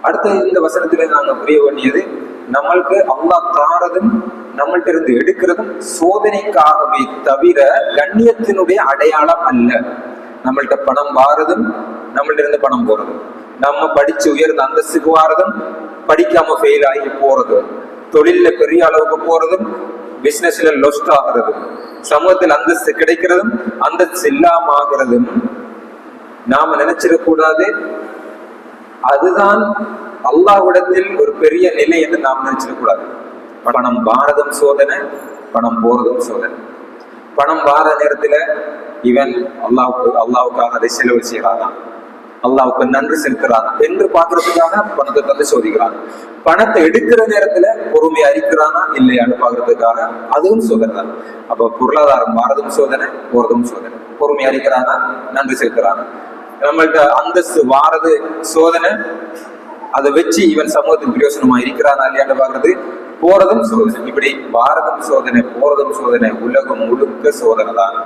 அடுத்த இந்த வசனத்திலே நாங்க புரிய வேண்டியது, நம்மளுக்கு அல்லாஹ் தாரதும் நம்மள்ட்ட இருந்து எடுக்கிறதும் சோதனைக்காகவே தவிர கண்ணியத்தினுடைய அடையாளம் அல்ல. நம்மள்ட்ட பணம் வாரதும் நம்மள்ட்ட இருந்து பணம் போறதும், நம்ம படிச்சு உயர்ந்த அந்தஸ்துக்கு வாரதும் படிக்காம ஃபெயில் ஆகி போறதும், தொழில பெரிய அளவுக்கு போறதும் பிசினஸ்ல லொஸ்ட் ஆகிறதும், சமூகத்தில் அந்தஸ்து கிடைக்கிறதும் அந்தஸ்து இல்லாம ஆகிறதும் நாம நினைச்சிடக்கூடாது. அதுதான் அல்லாஹ்விடத்தில் ஒரு பெரிய நிலை என்று நாம் நினைச்சிடக்கூடாது. பணம் வாரதும் சோதனை, பணம் போறதும் சோதனை. பணம் வார நேரத்துல இவன் அல்லாவுக்காக அதை செலவு செய்யறானா, அல்லாவுக்கு நன்றி செலுத்துறானா என்று பாக்குறதுக்காக பணத்தை தந்து சோதிக்கிறான். பணத்தை எடுக்கிற நேரத்துல பொறுமையா இருக்கிறானா இல்லையான்னு பாக்குறதுக்காக அதுவும் சோதனை தான். அப்ப பொருளாதாரம் வாரதும் சோதனை, போறதும் சோதனை. பொறுமையா இருக்கிறானா, நன்றி செலுத்துறானா. நம்மள்ட்ட அந்தஸ்து வாரது சோதனை, அதை வச்சு இவன் சமூகத்துக்கு பிரயோசனமா இருக்கிறானா இல்லையான்னு பாக்குறது போறதும் சோதனை. இப்படி வாரதும் சோதனை, போறதும் சோதனை, உலகம் முழுக்க சோதனை தான்.